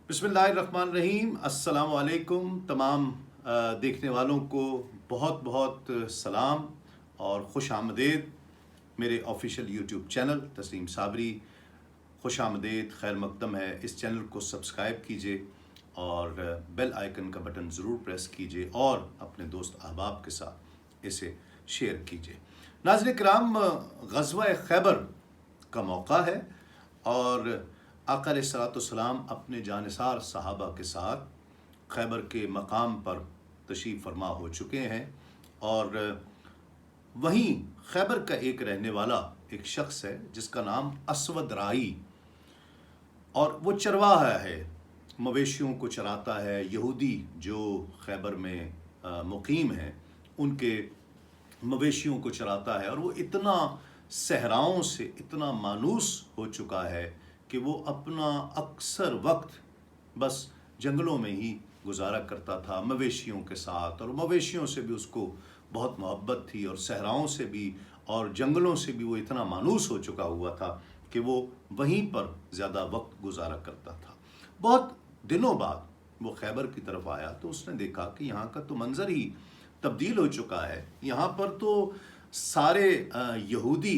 बिस्मिल्लाहिर्रहमानिर्रहीम। अस्सलाम वालेकुम। तमाम देखने वालों को बहुत बहुत सलाम और खुश आमदेद मेरे ऑफिशियल यूट्यूब चैनल तस्लीम साबरी। खुश आमदेद, खैर मकदम है। इस चैनल को सब्सक्राइब कीजिए और बेल आइकन का बटन ज़रूर प्रेस कीजिए और अपने दोस्त अहबाब के साथ इसे शेयर कीजिए। नाज़रीन किराम, ग़ज़वा खैबर का मौका है और आका अलैहिस्सलाम अपने जानिसार सहाबा के साथ खैबर के मकाम पर तशरीफ़ फरमा हो चुके हैं और वहीं खैबर का एक रहने वाला एक शख्स है जिसका नाम असवद राई, और वो चरवाहा है, मवेशियों को चराता है। यहूदी जो खैबर में मुकीम हैं उनके मवेशियों को चराता है और वो इतना सहराओं से इतना मानूस हो चुका है कि वो अपना अक्सर वक्त बस जंगलों में ही गुजारा करता था मवेशियों के साथ, और मवेशियों से भी उसको बहुत मोहब्बत थी और सहराओं से भी और जंगलों से भी वो इतना मानूस हो चुका हुआ था कि वो वहीं पर ज़्यादा वक्त गुजारा करता था। बहुत दिनों बाद वो खैबर की तरफ आया तो उसने देखा कि यहाँ का तो मंज़र ही तब्दील हो चुका है। यहाँ पर तो सारे यहूदी,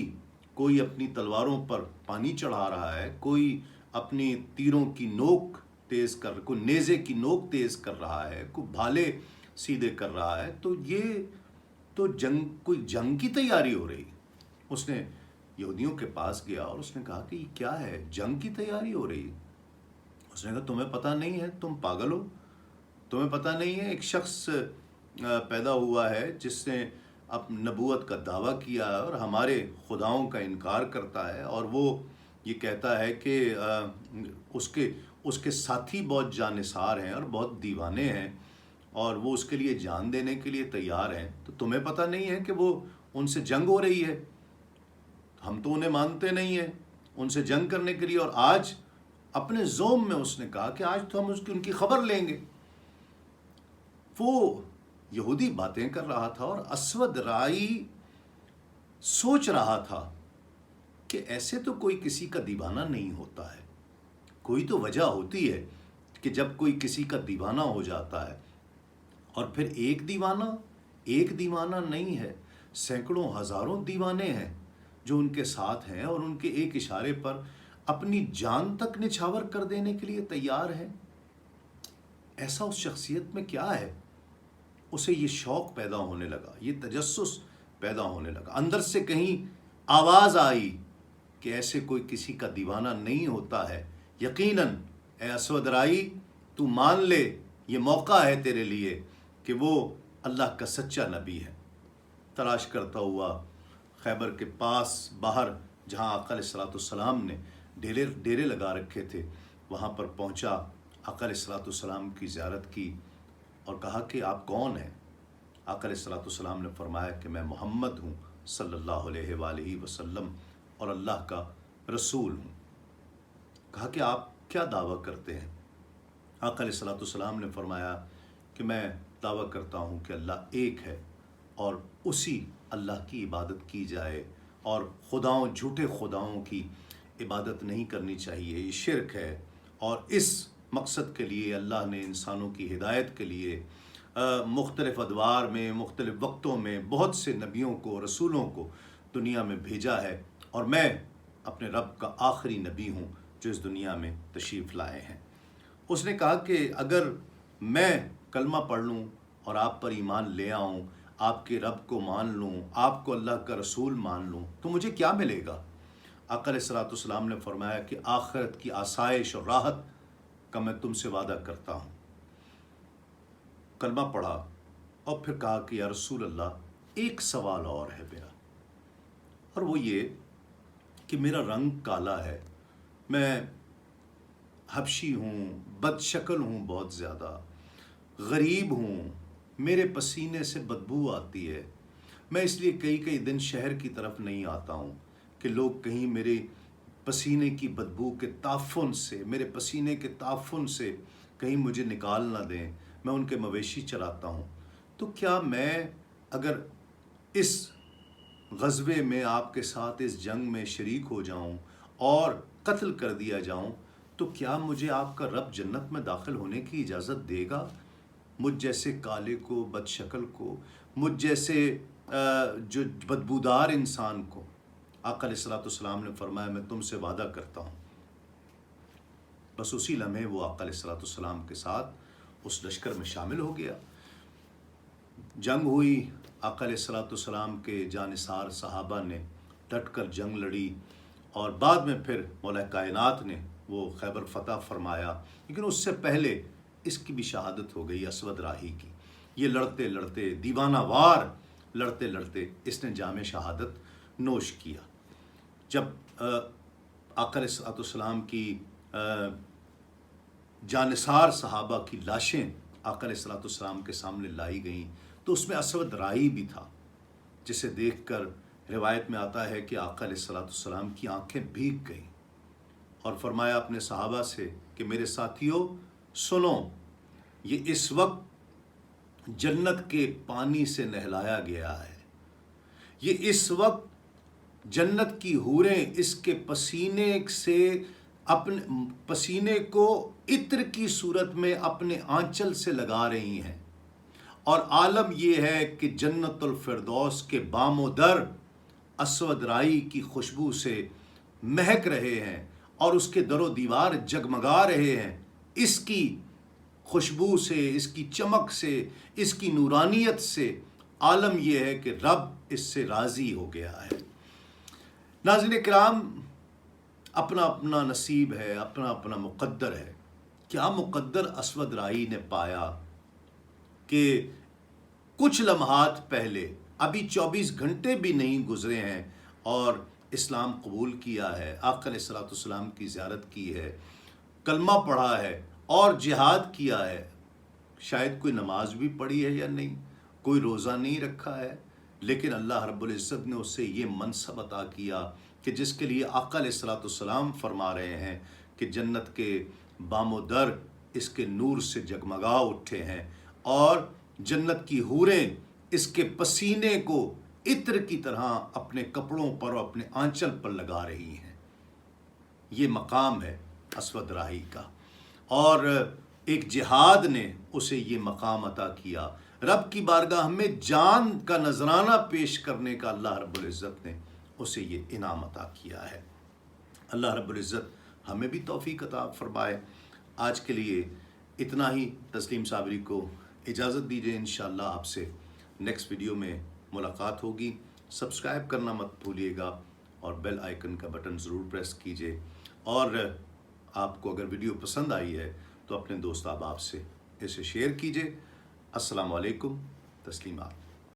कोई अपनी तलवारों पर पानी चढ़ा रहा है, कोई अपनी तीरों की नोक तेज़ कर, कोई नेज़े की नोक तेज़ कर रहा है, कोई भाले सीधे कर रहा है। तो ये तो कोई जंग की तैयारी हो रही। उसने यहूदियों के पास गया और उसने कहा कि ये क्या है, जंग की तैयारी हो रही। उसने कहा तुम्हें पता नहीं है, तुम पागल हो, तुम्हें पता नहीं है। एक शख्स पैदा हुआ है जिसने अब नबूवत का दावा किया है और हमारे खुदाओं का इनकार करता है, और वो ये कहता है कि उसके उसके साथी बहुत जानिसार हैं और बहुत दीवाने हैं और वो उसके लिए जान देने के लिए तैयार हैं। तो तुम्हें पता नहीं है कि वो उनसे जंग हो रही है, हम तो उन्हें मानते नहीं हैं, उनसे जंग करने के लिए। और आज अपने ज़ोम में उसने कहा कि आज तो हम उनकी खबर लेंगे। वो यहूदी बातें कर रहा था और असवद राई सोच रहा था कि ऐसे तो कोई किसी का दीवाना नहीं होता है, कोई तो वजह होती है कि जब कोई किसी का दीवाना हो जाता है। और फिर एक दीवाना नहीं है, सैकड़ों हजारों दीवाने हैं जो उनके साथ हैं और उनके एक इशारे पर अपनी जान तक निछावर कर देने के लिए तैयार हैं। ऐसा उस शख्सियत में क्या है? उसे ये शौक़ पैदा होने लगा, ये तजस्सुस पैदा होने लगा। अंदर से कहीं आवाज़ आई कि ऐसे कोई किसी का दीवाना नहीं होता है। यकीनन ए असवद राई, तू मान ले, ये मौका है तेरे लिए कि वो अल्लाह का सच्चा नबी है। तलाश करता हुआ खैबर के पास बाहर जहाँ आका अलैहिस्सलाम ने डेरे लगा रखे थे वहाँ पर पहुँचा, आका अलैहिस्सलाम की ज़ियारत की और कहा कि आप कौन हैं? आका अलैहिस्सलाम ने फरमाया कि मैं मोहम्मद हूँ सल्लल्लाहु अलैहि वसल्लम और अल्लाह का रसूल हूँ। कहा कि आप क्या दावा करते हैं? आका अलैहिस्सलाम ने फरमाया कि मैं दावा करता हूँ कि अल्लाह एक है और उसी अल्लाह की इबादत की जाए, और झूठे खुदाओं की इबादत नहीं करनी चाहिए, ये शिरक है। और इस मकसद के लिए अल्लाह ने इंसानों की हिदायत के लिए मुख्तलिफ़ अदवार में, मुख्तलिफ़ वक्तों में बहुत से नबियों को, रसूलों को दुनिया में भेजा है, और मैं अपने रब का आखिरी नबी हूँ जो इस दुनिया में तशरीफ़ लाए हैं। उसने कहा कि अगर मैं कलमा पढ़ लूँ और आप पर ईमान ले आऊँ, आपके रब को मान लूँ, आपको अल्लाह का रसूल मान लूँ, तो मुझे क्या मिलेगा? आका अलैहिस्सलाम ने फरमाया कि आखिरत की आसाइश और राहत का मैं तुमसे वादा करता हूँ। कलमा पढ़ा और फिर कहा कि या रसूल अल्लाह, एक सवाल और है मेरा, और वो ये कि मेरा रंग काला है, मैं हबशी हूँ, बदशक्ल हूँ, बहुत ज़्यादा गरीब हूँ, मेरे पसीने से बदबू आती है। मैं इसलिए कई कई दिन शहर की तरफ नहीं आता हूँ कि लोग कहीं मेरे पसीने की बदबू के ताफ़ुन से, मेरे पसीने के ताफ़ुन से कहीं मुझे निकाल ना दें। मैं उनके मवेशी चराता हूँ। तो क्या मैं अगर इस ग़ज़वे में आपके साथ इस जंग में शरीक हो जाऊं और कत्ल कर दिया जाऊं, تو کیا مجھے آپ کا رب جنت میں داخل ہونے کی اجازت دے گا؟ مجھ جیسے کالے کو، بد شکل کو، مجھ جیسے جو بدبودار انسان کو؟ آقا علیہ السلام نے فرمایا میں تم سے وعدہ کرتا ہوں۔ بس اسی لمحے وہ آقا علیہ السلام کے ساتھ اس لشکر میں شامل ہو گیا۔ جنگ ہوئی، آقا علیہ السلام کے جانثار صحابہ نے ڈٹ کر جنگ لڑی، اور بعد میں پھر مولا کائنات نے وہ خیبر فتح فرمایا۔ لیکن اس سے پہلے اس کی بھی شہادت ہو گئی، اسود راہی کی۔ یہ لڑتے لڑتے، دیوانہ وار لڑتے لڑتے اس نے جام شہادت نوش کیا۔ جب آقا علیہ السلام کی جانثار صحابہ کی لاشیں آقا علیہ السلام کے سامنے لائی گئیں تو اس میں اسود رائی بھی تھا، جسے دیکھ کر روایت میں آتا ہے کہ آقا علیہ السلام کی آنکھیں بھیگ گئیں، اور فرمایا اپنے صحابہ سے کہ میرے ساتھیوں سنو، یہ اس وقت جنت کے پانی سے نہلایا گیا ہے، یہ اس وقت جنت کی حوریں اس کے پسینے سے اپنے پسینے کو عطر کی صورت میں اپنے آنچل سے لگا رہی ہیں، اور عالم یہ ہے کہ جنت الفردوس کے بام و در اسود رائی کی خوشبو سے مہک رہے ہیں، اور اس کے در و دیوار جگمگا رہے ہیں۔ اس کی خوشبو سے، اس کی چمک سے، اس کی نورانیت سے عالم یہ ہے کہ رب اس سے راضی ہو گیا ہے۔ ناظرین کرام، اپنا اپنا نصیب ہے، اپنا اپنا مقدر ہے۔ کیا مقدر اسود رائی نے پایا کہ کچھ لمحات پہلے، ابھی 24 گھنٹے بھی نہیں گزرے ہیں، اور اسلام قبول کیا ہے، آقا علیہ السلام کی زیارت کی ہے، کلمہ پڑھا ہے اور جہاد کیا ہے۔ شاید کوئی نماز بھی پڑھی ہے یا نہیں، کوئی روزہ نہیں رکھا ہے، لیکن اللہ رب العزت نے اسے یہ منصب عطا کیا کہ جس کے لیے آقا علیہ السلام فرما رہے ہیں کہ جنت کے بام و در اس کے نور سے جگمگا اٹھے ہیں، اور جنت کی حوریں اس کے پسینے کو عطر کی طرح اپنے کپڑوں پر اور اپنے آنچل پر لگا رہی ہیں۔ یہ مقام ہے اسود راہی کا، اور ایک جہاد نے اسے یہ مقام عطا کیا۔ رب کی بارگاہ میں جان کا نذرانہ پیش کرنے کا اللہ رب العزت نے اسے یہ انعام عطا کیا ہے۔ اللہ رب العزت ہمیں بھی توفیق عطا فرمائے۔ آج کے لیے اتنا ہی۔ تسلیم صابری کو اجازت دیجیے، انشاءاللہ آپ سے نیکسٹ ویڈیو میں ملاقات ہوگی۔ سبسکرائب کرنا مت بھولیے گا، اور بیل آئیکن کا بٹن ضرور پریس کیجیے، اور آپ کو اگر ویڈیو پسند آئی ہے تو اپنے دوست احباب سے اسے شیئر کیجیے۔ السلام علیکم، تسلیمات۔